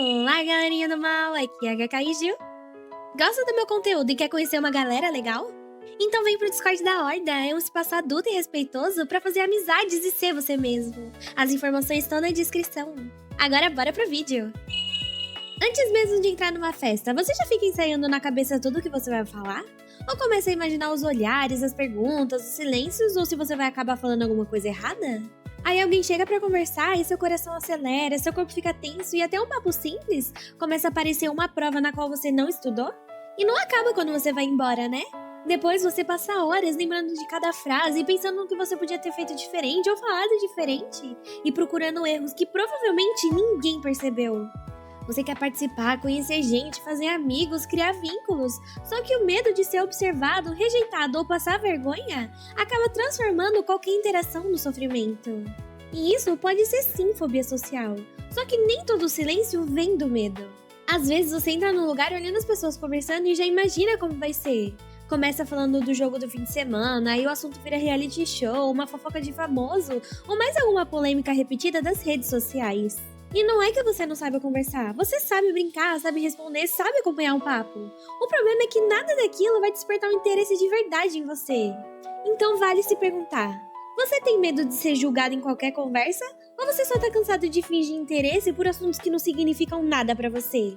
Olá, galerinha do mal, aqui é a HK Gil. Gosta do meu conteúdo e quer conhecer uma galera legal? Então vem pro Discord da Horda, é um espaço adulto e respeitoso pra fazer amizades e ser você mesmo. As informações estão na descrição. Agora bora pro vídeo. Antes mesmo de entrar numa festa, você já fica ensaiando na cabeça tudo que você vai falar? Ou começa a imaginar os olhares, as perguntas, os silêncios, ou se você vai acabar falando alguma coisa errada? Aí alguém chega pra conversar e seu coração acelera, seu corpo fica tenso e até um papo simples começa a parecer uma prova na qual você não estudou? E não acaba quando você vai embora, né? Depois você passa horas lembrando de cada frase e pensando no que você podia ter feito diferente ou falado diferente e procurando erros que provavelmente ninguém percebeu. Você quer participar, conhecer gente, fazer amigos, criar vínculos, só que o medo de ser observado, rejeitado ou passar vergonha acaba transformando qualquer interação no sofrimento. E isso pode ser sim fobia social, só que nem todo silêncio vem do medo. Às vezes você entra num lugar olhando as pessoas conversando e já imagina como vai ser. Começa falando do jogo do fim de semana, aí o assunto vira reality show, uma fofoca de famoso ou mais alguma polêmica repetida das redes sociais. E não é que você não sabe conversar, você sabe brincar, sabe responder, sabe acompanhar um papo. O problema é que nada daquilo vai despertar um interesse de verdade em você. Então vale se perguntar, você tem medo de ser julgado em qualquer conversa? Ou você só tá cansado de fingir interesse por assuntos que não significam nada pra você?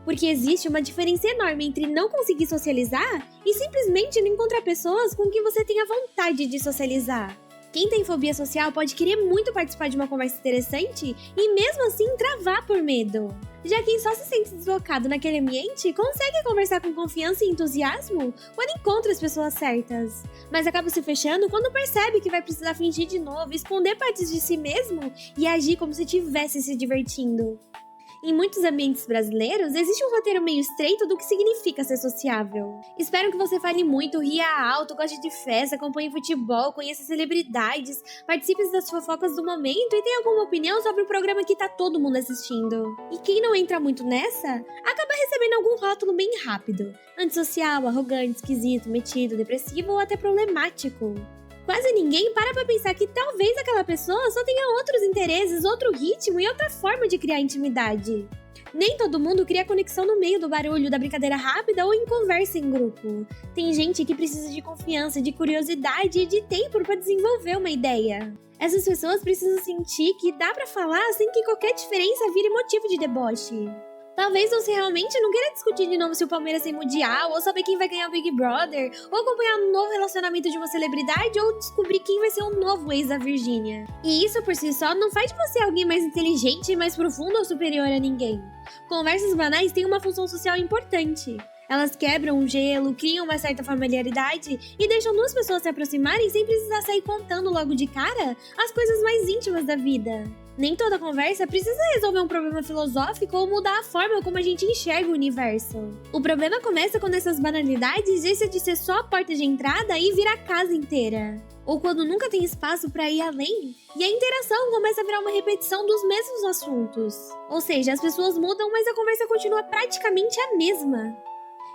Porque existe uma diferença enorme entre não conseguir socializar e simplesmente não encontrar pessoas com quem você tenha vontade de socializar. Quem tem fobia social pode querer muito participar de uma conversa interessante e mesmo assim travar por medo. Já quem só se sente deslocado naquele ambiente consegue conversar com confiança e entusiasmo quando encontra as pessoas certas, mas acaba se fechando quando percebe que vai precisar fingir de novo, esconder partes de si mesmo e agir como se estivesse se divertindo. Em muitos ambientes brasileiros, existe um roteiro meio estreito do que significa ser sociável. Espero que você fale muito, ria alto, goste de festa, acompanhe futebol, conheça celebridades, participe das fofocas do momento e tenha alguma opinião sobre o programa que tá todo mundo assistindo. E quem não entra muito nessa, acaba recebendo algum rótulo bem rápido. Antissocial, arrogante, esquisito, metido, depressivo ou até problemático. Quase ninguém para pra pensar que talvez aquela pessoa só tenha outros interesses, outro ritmo e outra forma de criar intimidade. Nem todo mundo cria conexão no meio do barulho, da brincadeira rápida ou em conversa em grupo. Tem gente que precisa de confiança, de curiosidade e de tempo para desenvolver uma ideia. Essas pessoas precisam sentir que dá pra falar sem que qualquer diferença vire motivo de deboche. Talvez você realmente não queira discutir de novo se o Palmeiras tem mundial, ou saber quem vai ganhar o Big Brother, ou acompanhar um novo relacionamento de uma celebridade, ou descobrir quem vai ser o novo ex da Virgínia. E isso por si só não faz de você alguém mais inteligente, mais profundo ou superior a ninguém. Conversas banais têm uma função social importante. Elas quebram o gelo, criam uma certa familiaridade e deixam duas pessoas se aproximarem sem precisar sair contando logo de cara as coisas mais íntimas da vida. Nem toda conversa precisa resolver um problema filosófico ou mudar a forma como a gente enxerga o universo. O problema começa quando essas banalidades deixam de ser só a porta de entrada e vira a casa inteira. Ou quando nunca tem espaço para ir além, e a interação começa a virar uma repetição dos mesmos assuntos. Ou seja, as pessoas mudam, mas a conversa continua praticamente a mesma.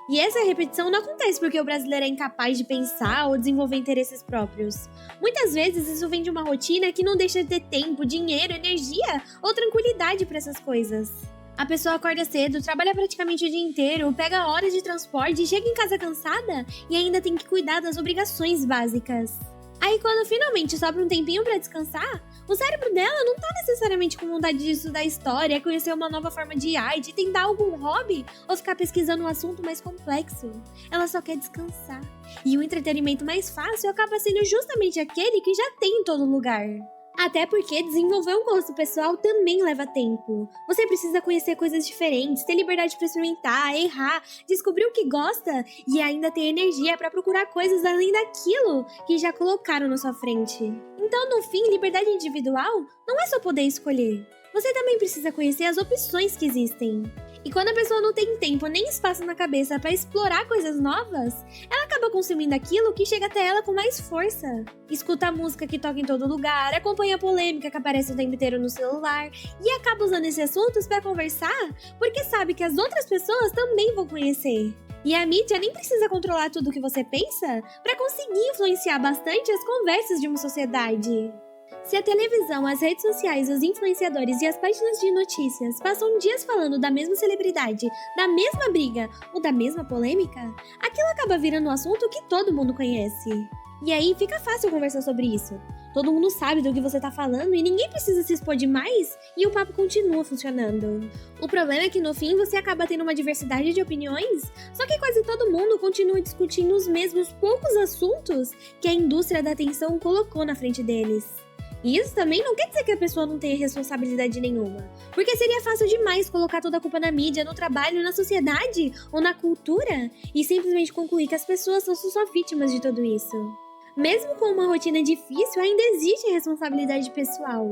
E essa repetição não acontece porque o brasileiro é incapaz de pensar ou desenvolver interesses próprios. Muitas vezes isso vem de uma rotina que não deixa de ter tempo, dinheiro, energia ou tranquilidade para essas coisas. A pessoa acorda cedo, trabalha praticamente o dia inteiro, pega horas de transporte, chega em casa cansada e ainda tem que cuidar das obrigações básicas. Aí quando finalmente sobra um tempinho pra descansar, o cérebro dela não tá necessariamente com vontade de estudar história, conhecer uma nova forma de arte, tentar algum hobby ou ficar pesquisando um assunto mais complexo. Ela só quer descansar. E o entretenimento mais fácil acaba sendo justamente aquele que já tem em todo lugar. Até porque desenvolver um gosto pessoal também leva tempo. Você precisa conhecer coisas diferentes, ter liberdade para experimentar, errar, descobrir o que gosta e ainda ter energia para procurar coisas além daquilo que já colocaram na sua frente. Então, no fim, liberdade individual não é só poder escolher. Você também precisa conhecer as opções que existem. E quando a pessoa não tem tempo nem espaço na cabeça para explorar coisas novas, ela acaba consumindo aquilo que chega até ela com mais força. Escuta a música que toca em todo lugar, acompanha a polêmica que aparece o tempo inteiro no celular e acaba usando esses assuntos para conversar porque sabe que as outras pessoas também vão conhecer. E a mídia nem precisa controlar tudo o que você pensa para conseguir influenciar bastante as conversas de uma sociedade. Se a televisão, as redes sociais, os influenciadores e as páginas de notícias passam dias falando da mesma celebridade, da mesma briga ou da mesma polêmica, aquilo acaba virando um assunto que todo mundo conhece. E aí fica fácil conversar sobre isso. Todo mundo sabe do que você tá falando e ninguém precisa se expor demais e o papo continua funcionando. O problema é que no fim você acaba tendo uma diversidade de opiniões, só que quase todo mundo continua discutindo os mesmos poucos assuntos que a indústria da atenção colocou na frente deles. E isso também não quer dizer que a pessoa não tenha responsabilidade nenhuma, porque seria fácil demais colocar toda a culpa na mídia, no trabalho, na sociedade ou na cultura e simplesmente concluir que as pessoas são só vítimas de tudo isso. Mesmo com uma rotina difícil, ainda existe responsabilidade pessoal.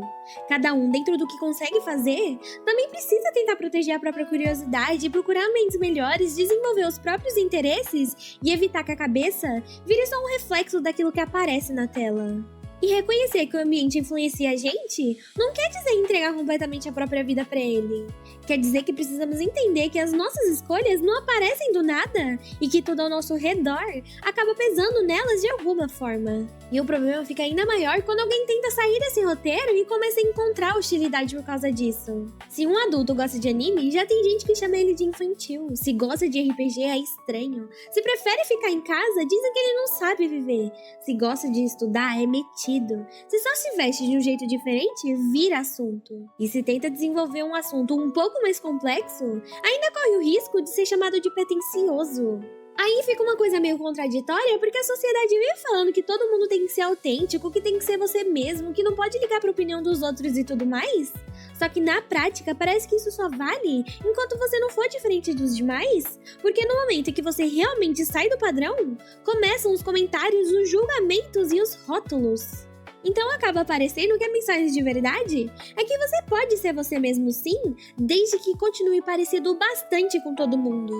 Cada um, dentro do que consegue fazer, também precisa tentar proteger a própria curiosidade, procurar mentes melhores, desenvolver os próprios interesses e evitar que a cabeça vire só um reflexo daquilo que aparece na tela. E reconhecer que o ambiente influencia a gente não quer dizer entregar completamente a própria vida pra ele. Quer dizer que precisamos entender que as nossas escolhas não aparecem do nada e que tudo ao nosso redor acaba pesando nelas de alguma forma. E o problema fica ainda maior quando alguém tenta sair desse roteiro e começa a encontrar hostilidade por causa disso. Se um adulto gosta de anime, já tem gente que chama ele de infantil. Se gosta de RPG, é estranho. Se prefere ficar em casa, dizem que ele não sabe viver. Se gosta de estudar, é metido. Se só se veste de um jeito diferente, vira assunto. E se tenta desenvolver um assunto um pouco mais complexo, ainda corre o risco de ser chamado de pretensioso. Aí fica uma coisa meio contraditória, porque a sociedade vive falando que todo mundo tem que ser autêntico, que tem que ser você mesmo, que não pode ligar pra opinião dos outros e tudo mais. Só que na prática parece que isso só vale enquanto você não for diferente dos demais, porque no momento em que você realmente sai do padrão, começam os comentários, os julgamentos e os rótulos. Então acaba parecendo que a mensagem de verdade é que você pode ser você mesmo sim, desde que continue parecido bastante com todo mundo.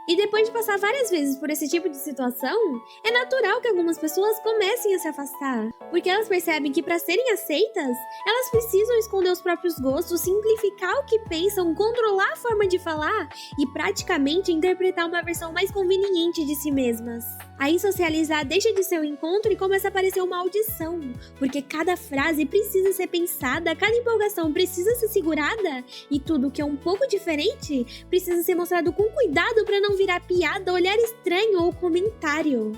E depois de passar várias vezes por esse tipo de situação, é natural que algumas pessoas comecem a se afastar, porque elas percebem que para serem aceitas, elas precisam esconder os próprios gostos, simplificar o que pensam, controlar a forma de falar e praticamente interpretar uma versão mais conveniente de si mesmas. Aí socializar deixa de ser um encontro e começa a parecer uma audição, porque cada frase precisa ser pensada, cada empolgação precisa ser segurada e tudo que é um pouco diferente precisa ser mostrado com cuidado para não virar piada, olhar estranho ou comentário.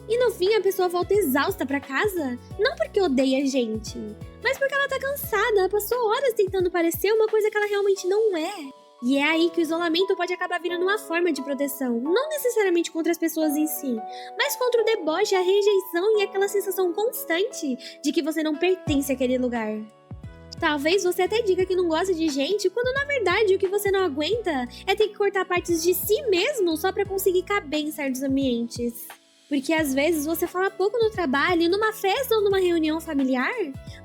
E no fim a pessoa volta exausta pra casa, não porque odeia a gente, mas porque ela tá cansada, ela passou horas tentando parecer uma coisa que ela realmente não é. E é aí que o isolamento pode acabar virando uma forma de proteção, não necessariamente contra as pessoas em si, mas contra o deboche, a rejeição e aquela sensação constante de que você não pertence àquele lugar. Talvez você até diga que não gosta de gente, quando na verdade o que você não aguenta é ter que cortar partes de si mesmo só pra conseguir caber em certos ambientes. Porque às vezes você fala pouco no trabalho, numa festa ou numa reunião familiar,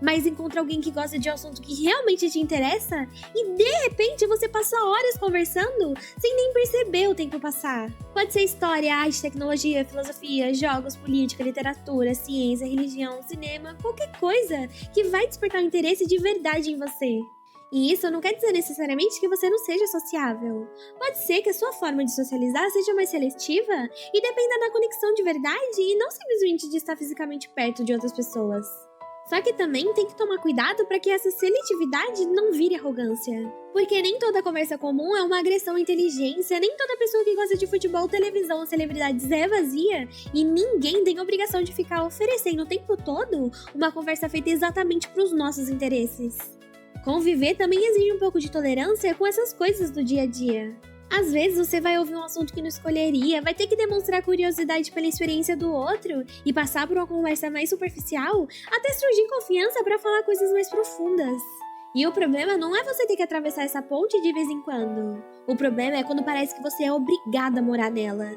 mas encontra alguém que gosta de um assunto que realmente te interessa e de repente você passa horas conversando sem nem perceber o tempo passar. Pode ser história, arte, tecnologia, filosofia, jogos, política, literatura, ciência, religião, cinema, qualquer coisa que vai despertar um interesse de verdade em você. E isso não quer dizer necessariamente que você não seja sociável. Pode ser que a sua forma de socializar seja mais seletiva e dependa da conexão de verdade e não simplesmente de estar fisicamente perto de outras pessoas. Só que também tem que tomar cuidado para que essa seletividade não vire arrogância. Porque nem toda conversa comum é uma agressão à inteligência, nem toda pessoa que gosta de futebol, televisão ou celebridades é vazia, e ninguém tem obrigação de ficar oferecendo o tempo todo uma conversa feita exatamente para os nossos interesses. Conviver também exige um pouco de tolerância com essas coisas do dia a dia. Às vezes você vai ouvir um assunto que não escolheria, vai ter que demonstrar curiosidade pela experiência do outro e passar por uma conversa mais superficial até surgir confiança para falar coisas mais profundas. E o problema não é você ter que atravessar essa ponte de vez em quando. O problema é quando parece que você é obrigado a morar nela.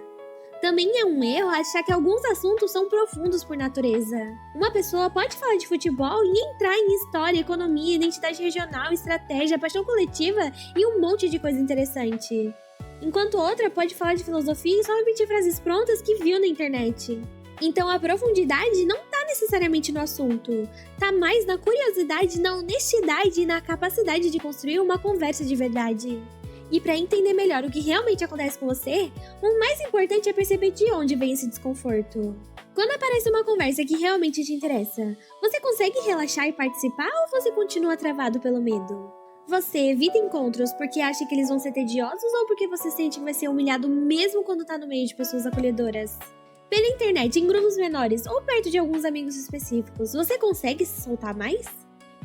Também é um erro achar que alguns assuntos são profundos por natureza. Uma pessoa pode falar de futebol e entrar em história, economia, identidade regional, estratégia, paixão coletiva e um monte de coisa interessante. Enquanto outra pode falar de filosofia e só repetir frases prontas que viu na internet. Então a profundidade não tá necessariamente no assunto, tá mais na curiosidade, na honestidade e na capacidade de construir uma conversa de verdade. E para entender melhor o que realmente acontece com você, o mais importante é perceber de onde vem esse desconforto. Quando aparece uma conversa que realmente te interessa, você consegue relaxar e participar ou você continua travado pelo medo? Você evita encontros porque acha que eles vão ser tediosos ou porque você sente que vai ser humilhado mesmo quando tá no meio de pessoas acolhedoras? Pela internet, em grupos menores ou perto de alguns amigos específicos, você consegue se soltar mais?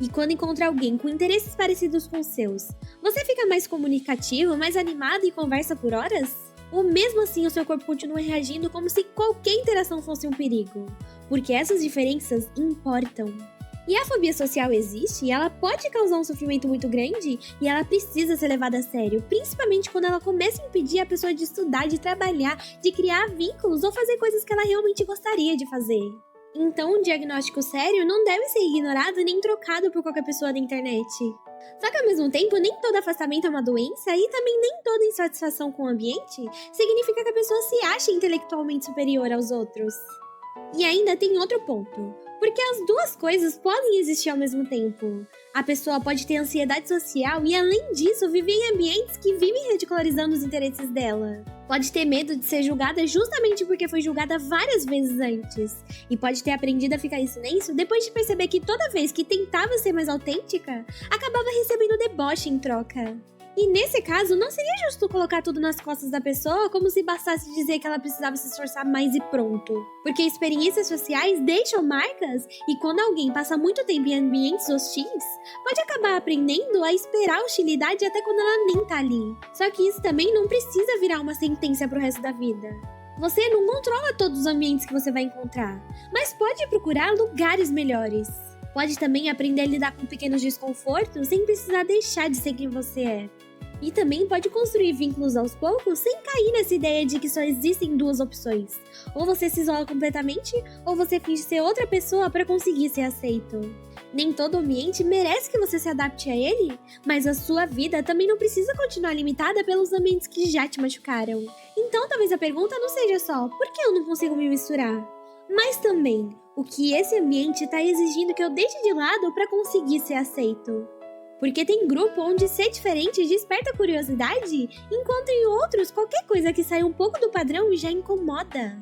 E quando encontra alguém com interesses parecidos com os seus, você fica mais comunicativo, mais animado e conversa por horas? Ou mesmo assim o seu corpo continua reagindo como se qualquer interação fosse um perigo? Porque essas diferenças importam. E a fobia social existe, ela pode causar um sofrimento muito grande e ela precisa ser levada a sério, principalmente quando ela começa a impedir a pessoa de estudar, de trabalhar, de criar vínculos ou fazer coisas que ela realmente gostaria de fazer. Então, um diagnóstico sério não deve ser ignorado nem trocado por qualquer pessoa da internet. Só que ao mesmo tempo, nem todo afastamento é uma doença e também nem toda insatisfação com o ambiente significa que a pessoa se acha intelectualmente superior aos outros. E ainda tem outro ponto. Porque as duas coisas podem existir ao mesmo tempo. A pessoa pode ter ansiedade social e, além disso, viver em ambientes que vivem ridicularizando os interesses dela. Pode ter medo de ser julgada justamente porque foi julgada várias vezes antes. E pode ter aprendido a ficar em silêncio depois de perceber que toda vez que tentava ser mais autêntica, acabava recebendo deboche em troca. E nesse caso, não seria justo colocar tudo nas costas da pessoa como se bastasse dizer que ela precisava se esforçar mais e pronto. Porque experiências sociais deixam marcas e quando alguém passa muito tempo em ambientes hostis, pode acabar aprendendo a esperar hostilidade até quando ela nem tá ali. Só que isso também não precisa virar uma sentença pro resto da vida. Você não controla todos os ambientes que você vai encontrar, mas pode procurar lugares melhores. Pode também aprender a lidar com pequenos desconfortos sem precisar deixar de ser quem você é. E também pode construir vínculos aos poucos sem cair nessa ideia de que só existem duas opções. Ou você se isola completamente, ou você finge ser outra pessoa para conseguir ser aceito. Nem todo ambiente merece que você se adapte a ele, mas a sua vida também não precisa continuar limitada pelos ambientes que já te machucaram. Então talvez a pergunta não seja só, por que eu não consigo me misturar? Mas também, o que esse ambiente está exigindo que eu deixe de lado para conseguir ser aceito. Porque tem grupo onde ser diferente desperta curiosidade, enquanto em outros qualquer coisa que sai um pouco do padrão já incomoda.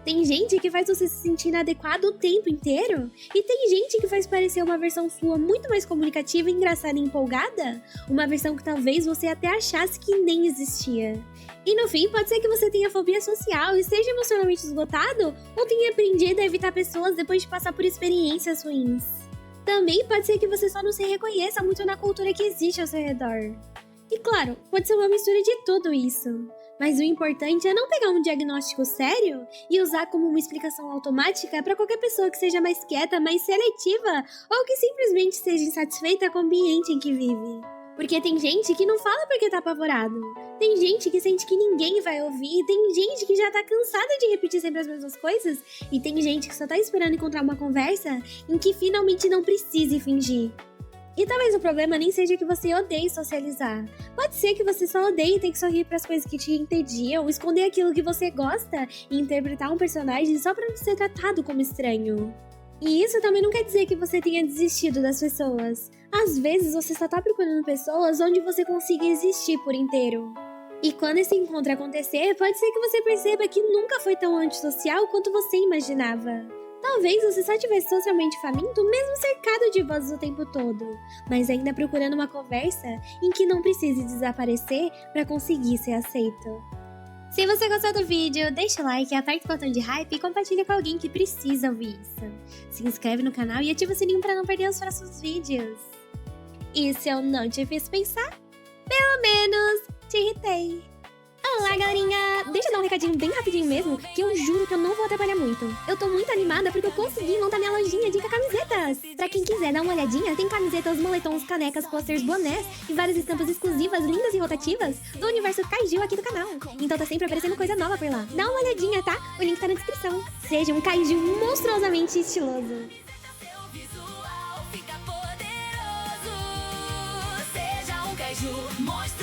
Tem gente que faz você se sentir inadequado o tempo inteiro, e tem gente que faz parecer uma versão sua muito mais comunicativa, engraçada e empolgada, uma versão que talvez você até achasse que nem existia. E no fim, pode ser que você tenha fobia social, esteja emocionalmente esgotado, ou tenha aprendido a evitar pessoas depois de passar por experiências ruins. Também pode ser que você só não se reconheça muito na cultura que existe ao seu redor. E claro, pode ser uma mistura de tudo isso. Mas o importante é não pegar um diagnóstico sério e usar como uma explicação automática para qualquer pessoa que seja mais quieta, mais seletiva ou que simplesmente esteja insatisfeita com o ambiente em que vive. Porque tem gente que não fala porque tá apavorado. Tem gente que sente que ninguém vai ouvir. Tem gente que já tá cansada de repetir sempre as mesmas coisas. E tem gente que só tá esperando encontrar uma conversa em que finalmente não precise fingir. E talvez o problema nem seja que você odeie socializar. Pode ser que você só odeie ter que sorrir pras coisas que te entediam, esconder aquilo que você gosta e interpretar um personagem só pra não ser tratado como estranho. E isso também não quer dizer que você tenha desistido das pessoas. Às vezes você só tá procurando pessoas onde você consiga existir por inteiro. E quando esse encontro acontecer, pode ser que você perceba que nunca foi tão antissocial quanto você imaginava. Talvez você só estivesse socialmente faminto, mesmo cercado de vozes o tempo todo, mas ainda procurando uma conversa em que não precise desaparecer para conseguir ser aceito. Se você gostou do vídeo, deixa o like, aperta o botão de hype e compartilha com alguém que precisa ouvir isso. Se inscreve no canal e ativa o sininho para não perder os próximos vídeos. E se eu não te fiz pensar, pelo menos te irritei. Olá, galerinha! Deixa eu dar um recadinho bem rapidinho mesmo, que eu juro que eu não vou atrapalhar muito. Eu tô muito animada porque eu consegui montar minha lojinha de camisetas. Pra quem quiser dar uma olhadinha, tem camisetas, moletons, canecas, posters, bonés e várias estampas exclusivas, lindas e rotativas do universo Kaiju aqui do canal. Então tá sempre aparecendo coisa nova por lá. Dá uma olhadinha, tá? O link tá na descrição. Seja um Kaiju monstruosamente estiloso. Seja um Kaiju monstro.